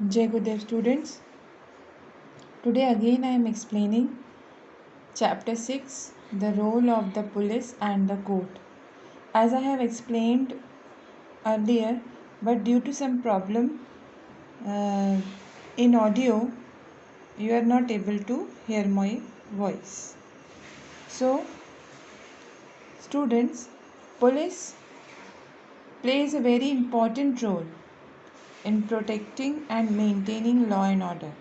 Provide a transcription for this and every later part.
Jai Gurudev students. Today again I am explaining chapter 6, the role of the police and the court. As I have explained earlier, but due to some problem in audio, you are not able to hear my voice. So, students, police plays a very important role in protecting and maintaining law and order.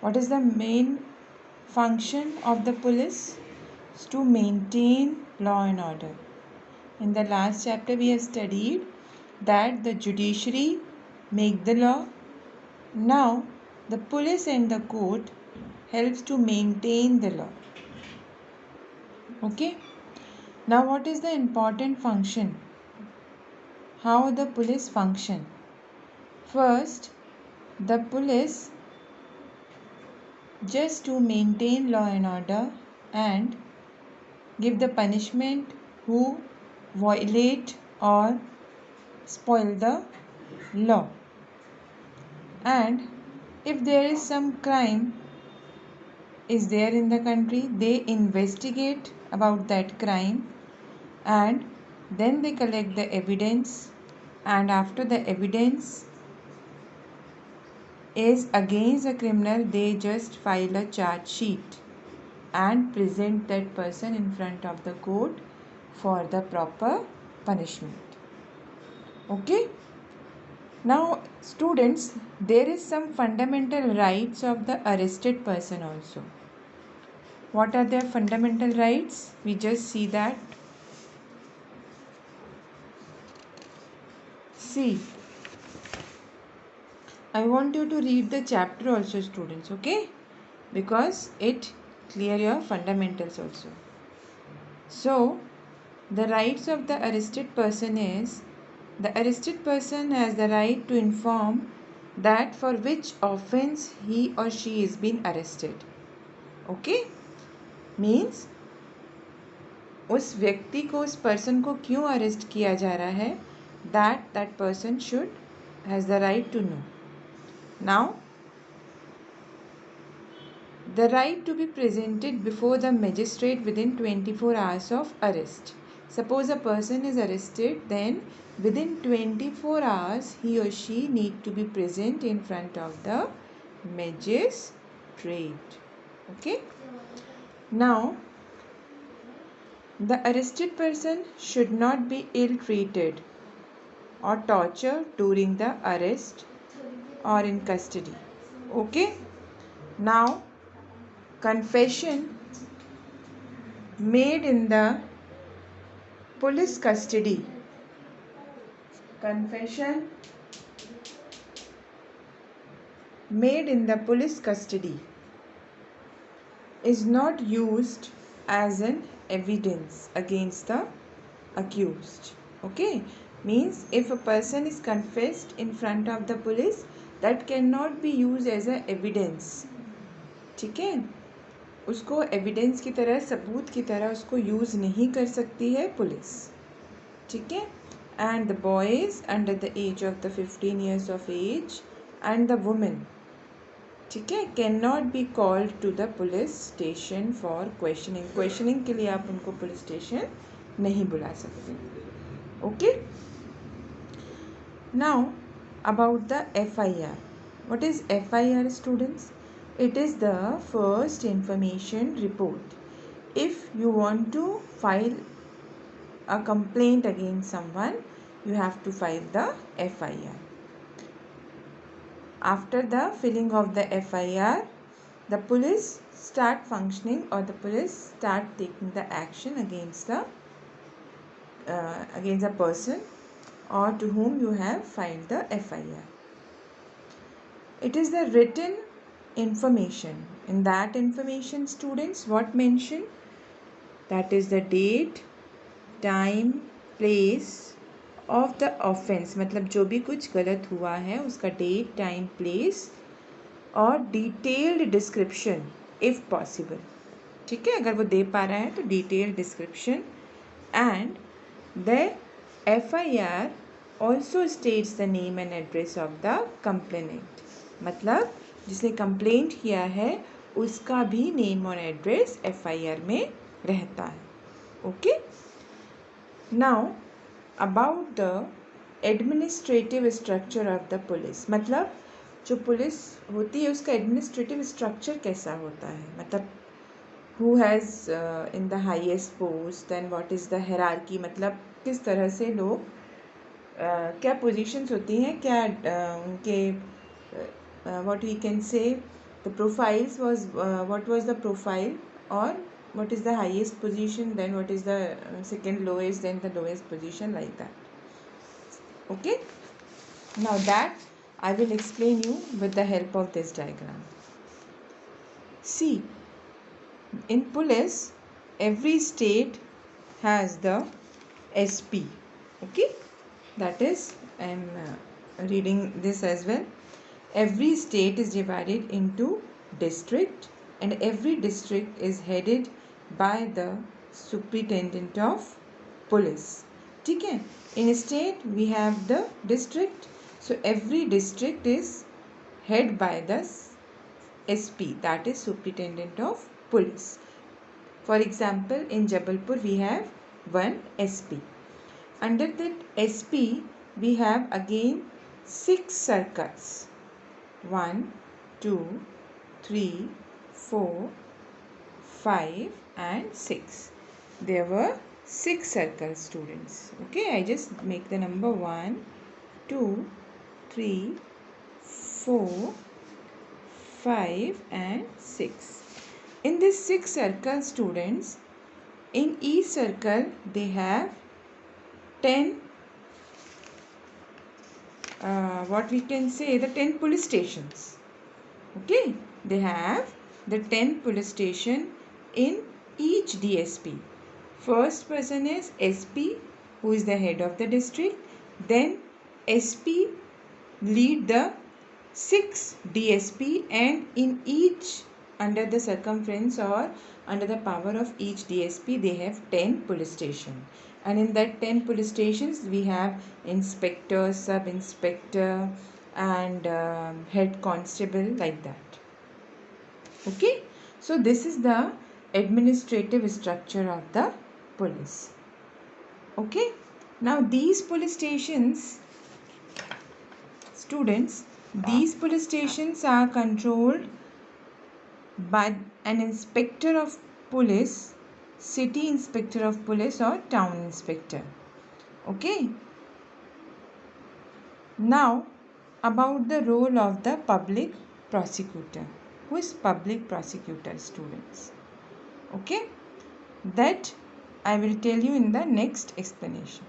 What is the main function of the police? Is to maintain law and order. In the last chapter we have studied that the judiciary make the law. Now the police and the court helps to maintain the law. Okay. Now what is the important function? How the police function? First, the police just to maintain law and order and give the punishment who violate or spoil the law. And if there is some crime is there in the country, they investigate about that crime and then they collect the evidence, and after the evidence is against a criminal, they just file a charge sheet and present that person in front of the court for the proper punishment. Okay. Now students, there is some fundamental rights of the arrested person also. What are their fundamental rights? We just see that. See, I want you to read the chapter also, students, okay? Because it clear your fundamentals also. So, the rights of the arrested person is, the arrested person has the right to inform that for which offense he or she is being arrested. Okay? Means उस व्यक्ति को, उस person को क्यों arrest किया जा रहा है, that person should has the right to know. Now, the right to be presented before the magistrate within 24 hours of arrest. Suppose a person is arrested, then within 24 hours he or she need to be present in front of the magistrate. Okay? Now, the arrested person should not be ill-treated or tortured during the arrest or in custody. Okay? Now, confession made in the police custody. Confession made in the police custody is not used as an evidence against the accused. Okay? Means if a person is confessed in front of the police, that cannot be used as a evidence. ठीक है? उसको evidence की तरह, सबूत की तरह उसको use नहीं कर सकती है पुलिस. ठीक है? And the boys under the age of the 15 years of age and the women, ठीक है, cannot be called to the police station for questioning. Questioning के लिए आप उनको पुलिस स्टेशन नहीं बुला सकते. Okay? Now about the FIR. What is FIR, students? It is the first information report. If you want to file a complaint against someone, you have to file the FIR. After the filling of the FIR, the police start functioning, or the police start taking the action against the person or to whom you have filed the FIR. It is the written information. In that information, students, what mentioned? That is the date, time, place of the offense. मतलब जो भी कुछ गलत हुआ है उसका date, time, place और detailed description if possible. ठीक है? अगर वो दे पा रहा है तो detailed description, and the FIR also states the name and address of the complainant. मतलब जिसने कंप्लेंट किया है उसका भी नेम और एड्रेस FIR में रहता है. Okay. Now about the administrative structure of the police. मतलब जो पुलिस होती है उसका एडमिनिस्ट्रेटिव स्ट्रक्चर कैसा होता है. मतलब who has in the highest post, then what is the hierarchy. मतलब किस तरह से लोग क्या पोजीशंस होती हैं, क्या उनके what we can say the profiles was what was the profile, or what is the highest position, then what is the second lowest, then the lowest position, like that. Okay, now that I will explain you with the help of this diagram. See, in police every state has the SP. Okay, that is I am reading this as well. Every state is divided into district, and every district is headed by the superintendent of police. ठीक है. In state we have the district, so every district is head by the SP, that is superintendent of police. For example, in Jabalpur we have one SP. Under that SP we have again 6 circles. 1, 2, 3, 4, 5 and 6. There were 6 circles, students. Okay, I just make the number 1, 2, 3, 4, 5 and 6. In this 6 circles, students, in each circle they have 10 what we can say, the 10 police stations. Okay, they have the 10 police station in each DSP. First person is SP, who is the head of the district. Then SP lead the 6 DSP, and in each, under the circumference or under the power of each DSP, they have 10 police station. And in that 10 police stations we have inspector, sub inspector and head constable, like that. Okay, so this is the administrative structure of the police. Okay, now these police stations, students, these police stations are controlled by an inspector of police, city inspector of police or town inspector. Okay, now about the role of the public prosecutor. Who is public prosecutor, students? Okay, that I will tell you in the next explanation.